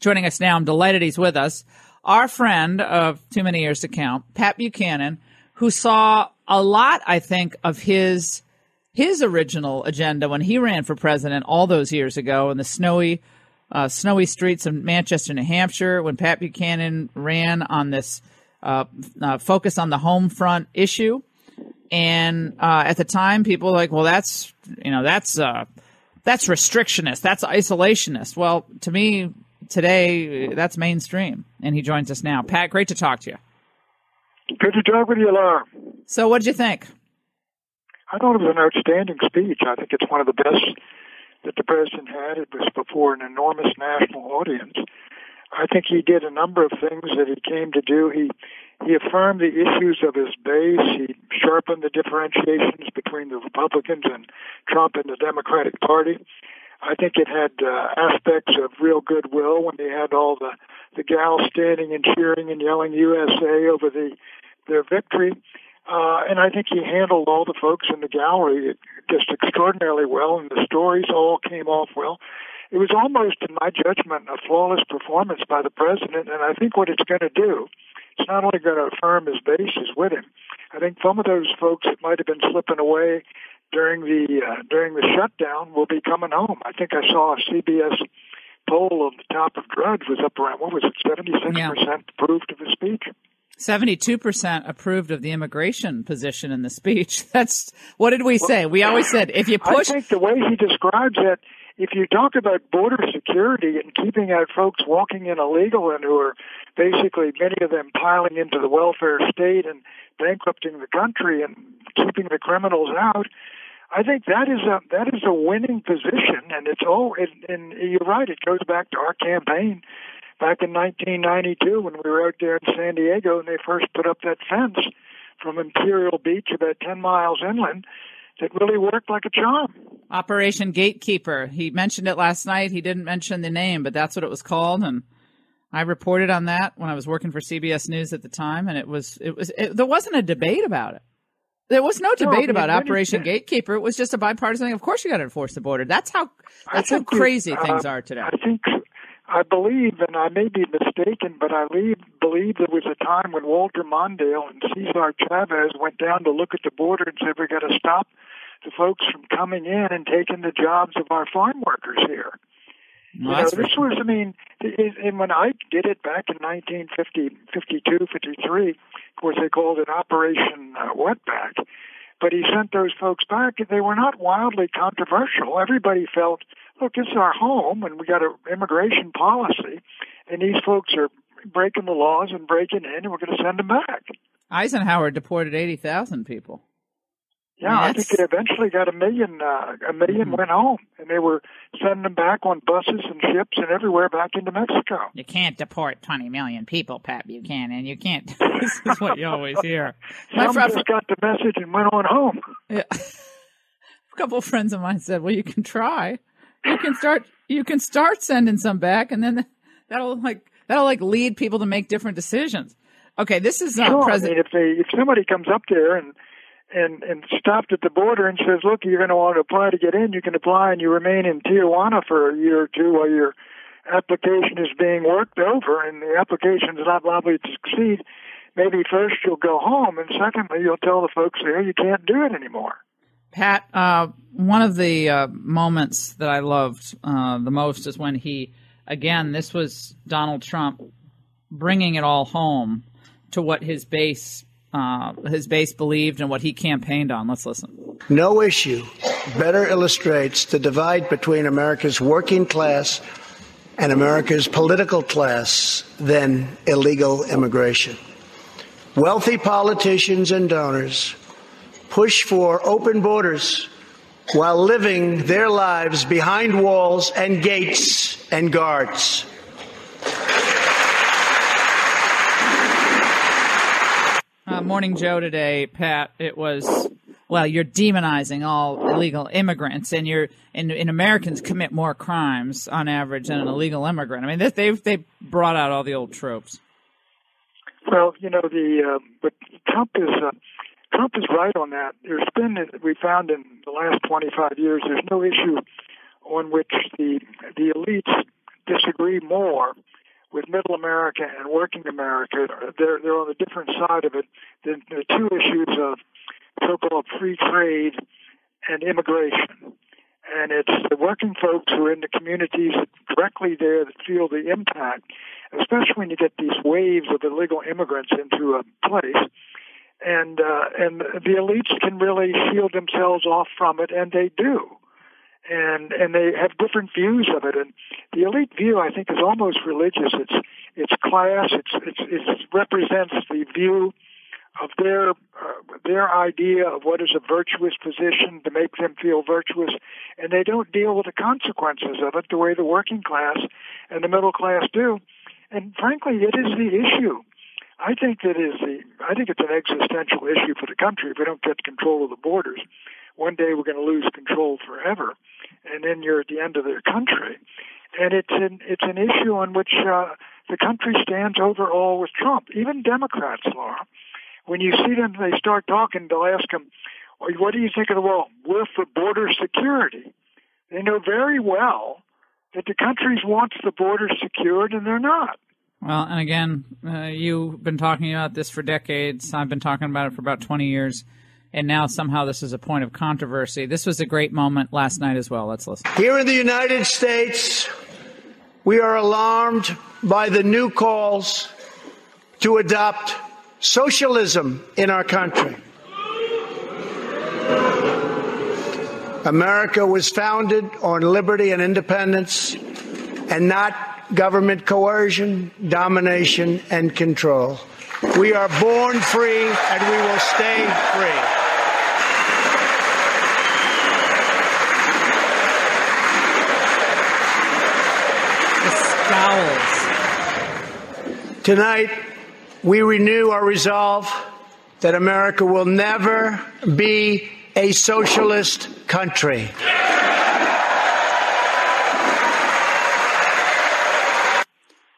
Joining us now, I'm delighted he's with us. Our friend of too many years to count, Pat Buchanan, who saw a lot, I think, of his original agenda when he ran for president all those years ago in the snowy streets of Manchester, New Hampshire, when Pat Buchanan ran on this focus on the home front issue. And at the time, people were like, well, that's restrictionist, that's isolationist. Well, to me, today, that's mainstream. And he joins us now. Pat, great to talk to you. Good to talk with you, Laura. So what did you think? I thought it was an outstanding speech. I think it's one of the best that the president had. It was before an enormous national audience. I think he did a number of things that he came to do. He affirmed the issues of his base. He sharpened the differentiations between the Republicans and Trump and the Democratic Party. I think it had aspects of real goodwill when they had all the gals standing and cheering and yelling USA over their victory. And I think he handled all the folks in the gallery just extraordinarily well, and the stories all came off well. It was almost, in my judgment, a flawless performance by the president, and I think what it's going to do, it's not only going to affirm his bases with him. I think some of those folks that might have been slipping away during the shutdown will be coming home. I think I saw a CBS poll on the top of Drudge was up around, 76% approved of the speech. 72% approved of the immigration position in the speech. That's, what did we say? We always said, if you push... I think the way he describes it, if you talk about border security and keeping out folks walking in illegal and who are basically, many of them piling into the welfare state and bankrupting the country and keeping the criminals out, I think that is a winning position, and and you're right, it goes back to our campaign back in 1992 when we were out there in San Diego and they first put up that fence from Imperial Beach about 10 miles inland that really worked like a charm. Operation Gatekeeper. He mentioned it last night. He didn't mention the name, but that's what it was called, and I reported on that when I was working for CBS News at the time, and there wasn't a debate about it. There was no debate about Operation Gatekeeper. It was just a bipartisan thing. Of course you got to enforce the border. That's how crazy things are today. I believe, and I may be mistaken, but I believe there was a time when Walter Mondale and Cesar Chavez went down to look at the border and said, we got to stop the folks from coming in and taking the jobs of our farm workers here. Well, and when Ike did it back in 1952, 53, of course they called it Operation Wetback, but he sent those folks back, and they were not wildly controversial. Everybody felt, look, it's our home, and we got an immigration policy, and these folks are breaking the laws and breaking in, and we're going to send them back. Eisenhower deported 80,000 people. Yeah, I think they eventually got a million went home, and they were sending them back on buses and ships and everywhere back into Mexico. You can't deport 20 million people, Pat Buchanan. You can't. This is what you always hear. Some just got the message and went on home. Yeah. A couple of friends of mine said, well, you can try. You can start sending some back, and then that'll lead people to make different decisions. Okay, this is not president. I mean, if somebody comes up there and stopped at the border and says, look, you're going to want to apply to get in, you can apply and you remain in Tijuana for a year or two while your application is being worked over and the application is not likely to succeed, maybe first you'll go home, and secondly, you'll tell the folks there you can't do it anymore. Pat, one of the moments that I loved the most is when this was Donald Trump bringing it all home to what his base believed and what he campaigned on. Let's listen. No issue better illustrates the divide between America's working class and America's political class than illegal immigration. Wealthy politicians and donors push for open borders while living their lives behind walls and gates and guards. Morning Joe today, Pat, it was, well, you're demonizing all illegal immigrants, and Americans commit more crimes on average than an illegal immigrant. I mean, they brought out all the old tropes. Well, but Trump is right on that. We found in the last 25 years, there's no issue on which the elites disagree more with middle America and working America. They're on a different side of it than the two issues of so-called free trade and immigration. And it's the working folks who are in the communities directly there that feel the impact, especially when you get these waves of illegal immigrants into a place. And the elites can really shield themselves off from it, and they do. And they have different views of it. And the elite view, I think, is almost religious. It's class. It represents the view of their idea of what is a virtuous position to make them feel virtuous, and they don't deal with the consequences of it the way the working class and the middle class do. And frankly, it is the issue. I think it's an existential issue for the country if we don't get control of the borders. One day we're going to lose control forever, and then you're at the end of the country. And it's an issue on which the country stands overall with Trump. Even Democrats, Laura, when you see them, they start talking, they'll ask them, what do you think of the world? We're for border security. They know very well that the country wants the borders secured, and they're not. Well, and again, you've been talking about this for decades. I've been talking about it for about 20 years. And now somehow this is a point of controversy. This was a great moment last night as well. Let's listen. Here in the United States, we are alarmed by the new calls to adopt socialism in our country. America was founded on liberty and independence and not government coercion, domination, and control. We are born free and we will stay free. The scowls. Tonight, we renew our resolve that America will never be a socialist country.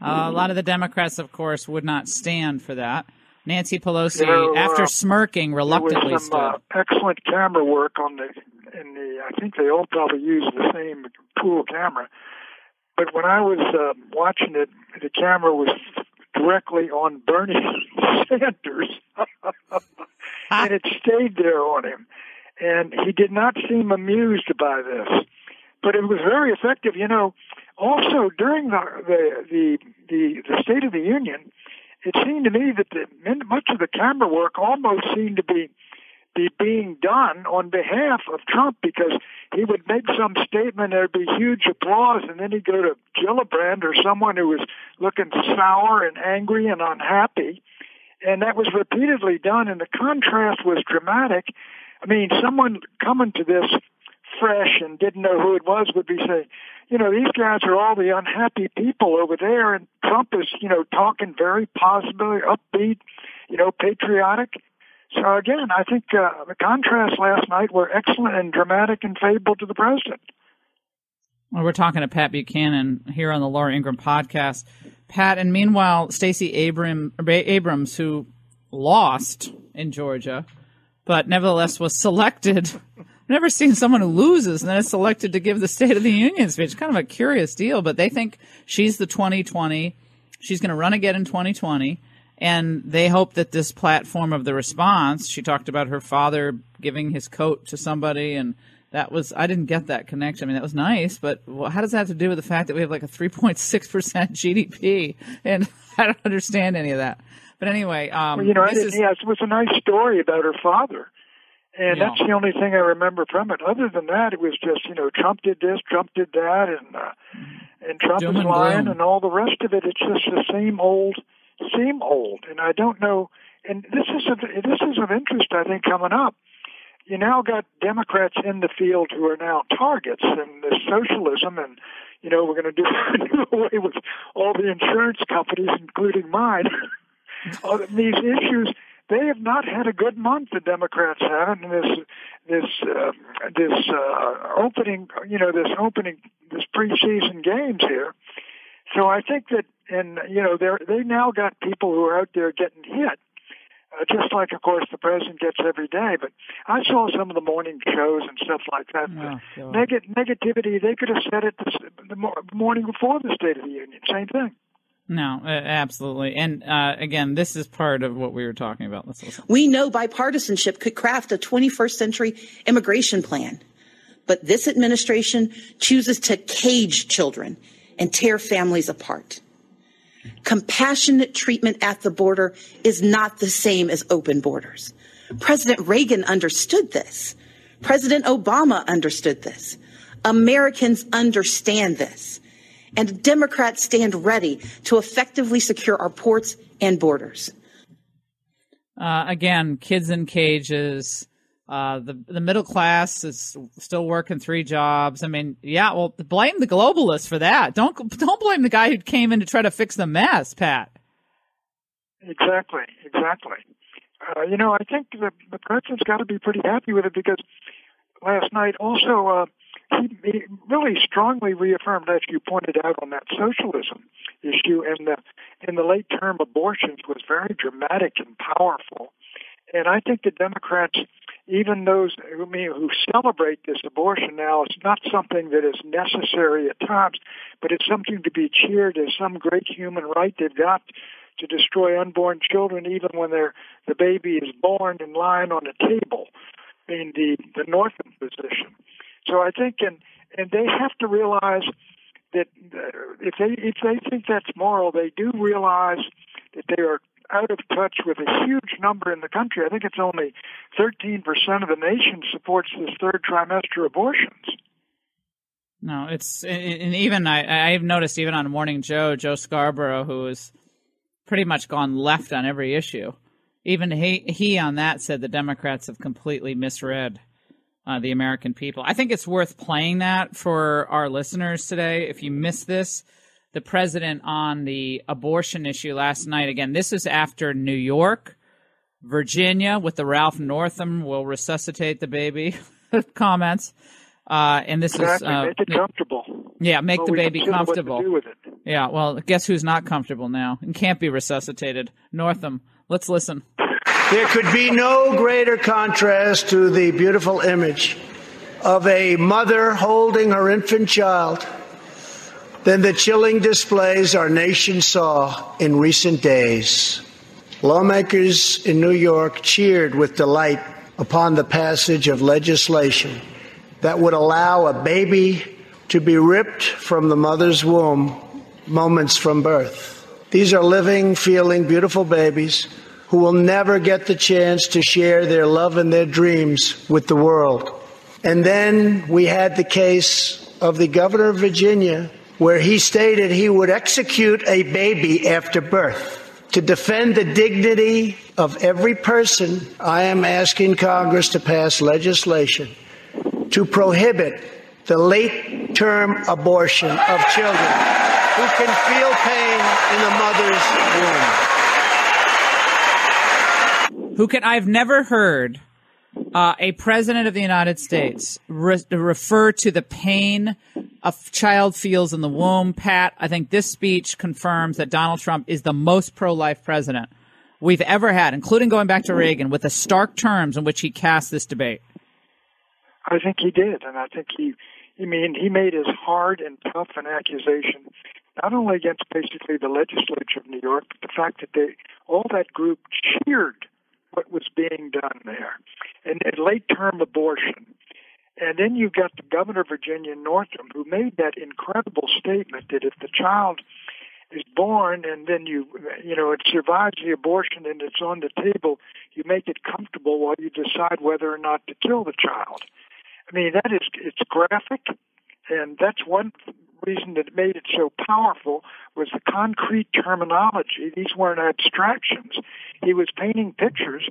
A lot of the Democrats, of course, would not stand for that. Nancy Pelosi, after smirking, reluctantly there was some, excellent camera work I think they all probably use the same pool camera. But when I was watching it, the camera was directly on Bernie Sanders, and it stayed there on him. And he did not seem amused by this. But it was very effective. Also, during the State of the Union, it seemed to me that much of the camera work almost seemed to be being done on behalf of Trump, because he would make some statement, there'd be huge applause, and then he'd go to Gillibrand or someone who was looking sour and angry and unhappy. And that was repeatedly done, and the contrast was dramatic. I mean, someone coming to this fresh and didn't know who it was would be saying, these guys are all the unhappy people over there, and Trump is, talking very positively, upbeat, patriotic. So again, I think the contrasts last night were excellent and dramatic and favorable to the president. Well, we're talking to Pat Buchanan here on the Laura Ingraham podcast. Pat, and meanwhile, Stacey Abrams, who lost in Georgia, but nevertheless was selected. I've never seen someone who loses and then is selected to give the State of the Union speech. Kind of a curious deal, but they think she's the 2020. She's going to run again in 2020. And they hope that this platform of the response, she talked about her father giving his coat to somebody, and that was, I didn't get that connection. I mean, that was nice, but how does that have to do with the fact that we have like a 3.6% GDP? And I don't understand any of that. But anyway, it was a nice story about her father. And that's the only thing I remember from it. Other than that, it was just, Trump did this, Trump did that, and Trump is lying, and all the rest of it. It's just the same old. And I don't know. And this is of interest, I think, coming up. You now got Democrats in the field who are now targets, and the socialism, and we're going to do away with all the insurance companies, including mine. These issues. They have not had a good month. The Democrats haven't. And this preseason games here. So I think that, and they now got people who are out there getting hit. just like, of course, the president gets every day. But I saw some of the morning shows and stuff like that. Negativity, they could have said it the morning before the State of the Union. Same thing. No, absolutely. And again, this is part of what we were talking about. Let's listen. We know bipartisanship could craft a 21st century immigration plan. But this administration chooses to cage children and tear families apart. Compassionate treatment at the border is not the same as open borders. President Reagan understood this. President Obama understood this. Americans understand this. And Democrats stand ready to effectively secure our ports and borders. Again, kids in cages. The middle class is still working 3 jobs. I mean, yeah, well, blame the globalists for that. Don't blame the guy who came in to try to fix the mess, Pat. Exactly. I think the president's got to be pretty happy with it, because last night also he really strongly reaffirmed, as you pointed out, on that socialism issue, and the late term abortions was very dramatic and powerful. And I think the Democrats, even those who celebrate this abortion now, it's not something that is necessary at times, but it's something to be cheered as some great human right they've got to destroy unborn children, even when the baby is born and lying on a table, in the Northam position. So I think, and they have to realize that if they think that's moral, they do realize that they are out of touch with a huge number in the country. I think it's only 13% of the nation supports this third trimester abortions. No, and even I've noticed even on Morning Joe Scarborough, who has pretty much gone left on every issue, even he on that said the Democrats have completely misread the American people. I think it's worth playing that for our listeners today. If you missed this, the president on the abortion issue last night, again, this is after New York, Virginia, with the Ralph Northam will resuscitate the baby comments. And this exactly. is make it comfortable. Yeah, make the baby comfortable. What to do with it. Yeah, well, guess who's not comfortable now and can't be resuscitated? Northam. Let's listen. There could be no greater contrast to the beautiful image of a mother holding her infant child than the chilling displays our nation saw in recent days. Lawmakers in New York cheered with delight upon the passage of legislation that would allow a baby to be ripped from the mother's womb moments from birth. These are living, feeling, beautiful babies who will never get the chance to share their love and their dreams with the world. And then we had the case of the governor of Virginia, where he stated he would execute a baby after birth. To defend the dignity of every person, I am asking Congress to pass legislation to prohibit the late-term abortion of children who can feel pain in the mother's womb. I've never heard a president of the United States refer to the pain a child feels in the womb. Pat, I think this speech confirms that Donald Trump is the most pro-life president we've ever had, including going back to Reagan, with the stark terms in which he cast this debate. I think he did, and I think he made as hard and tough an accusation, not only against basically the legislature of New York, but the fact that all that group cheered what was being done there, and late-term abortion. And then you've got the governor of Virginia, Northam, who made that incredible statement that if the child is born and then it survives the abortion and it's on the table, you make it comfortable while you decide whether or not to kill the child. I mean, it's graphic, and that's one reason that made it so powerful was the concrete terminology. These weren't abstractions. He was painting pictures.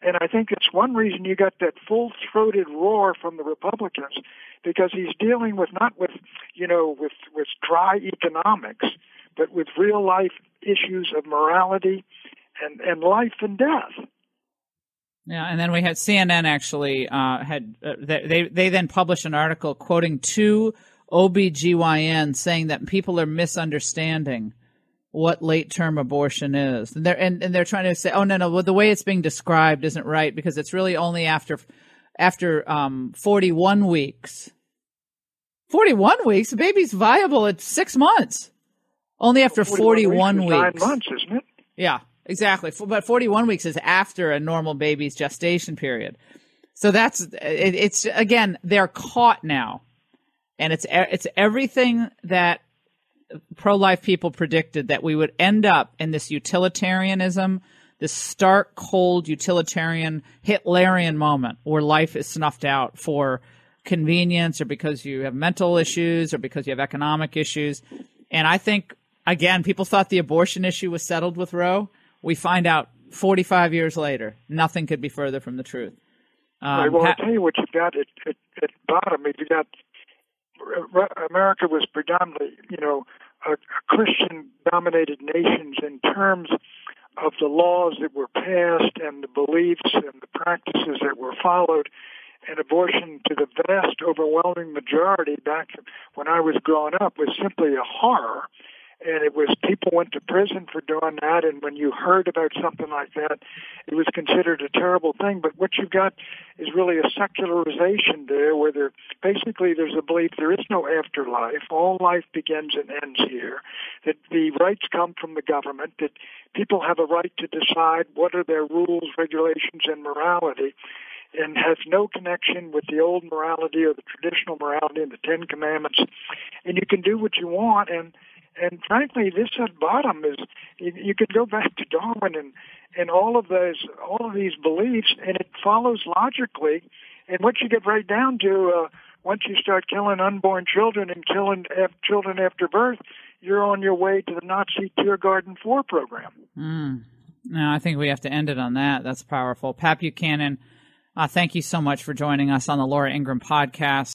And I think it's one reason you got that full-throated roar from the Republicans, because he's dealing with not with dry economics, but with real-life issues of morality and life and death. Yeah, and then we had CNN actually they then published an article quoting 2 OBGYNs saying that people are misunderstanding what late-term abortion is. And they're trying to say, oh, no, well, the way it's being described isn't right because it's really only after 41 weeks. 41 weeks? The baby's viable at 6 months. Only after 41 weeks. 9 months, isn't it? Yeah, exactly. But 41 weeks is after a normal baby's gestation period. So it's again, they're caught now. And it's everything that pro-life people predicted, that we would end up in this utilitarianism, this stark, cold, utilitarian, Hitlerian moment where life is snuffed out for convenience or because you have mental issues or because you have economic issues. And I think, again, people thought the abortion issue was settled with Roe. We find out 45 years later, nothing could be further from the truth. Right, well, I'll tell you what you've got at bottom. You got America was predominantly, a Christian-dominated nation in terms of the laws that were passed and the beliefs and the practices that were followed. And abortion, to the vast, overwhelming majority back when I was growing up, was simply a horror. And it was, people went to prison for doing that, and when you heard about something like that, it was considered a terrible thing. But what you've got is really a secularization there, where basically there's a belief there is no afterlife, all life begins and ends here, that the rights come from the government, that people have a right to decide what are their rules, regulations, and morality, and has no connection with the old morality or the traditional morality and the Ten Commandments. And you can do what you want, and frankly, this at bottom is, you could go back to Darwin and all of these beliefs, and it follows logically. And what you get right down to, once you start killing unborn children and killing children after birth, you're on your way to the Nazi Tiergarten 4 program. No, I think we have to end it on that. That's powerful. Pat Buchanan, thank you so much for joining us on the Laura Ingraham podcast.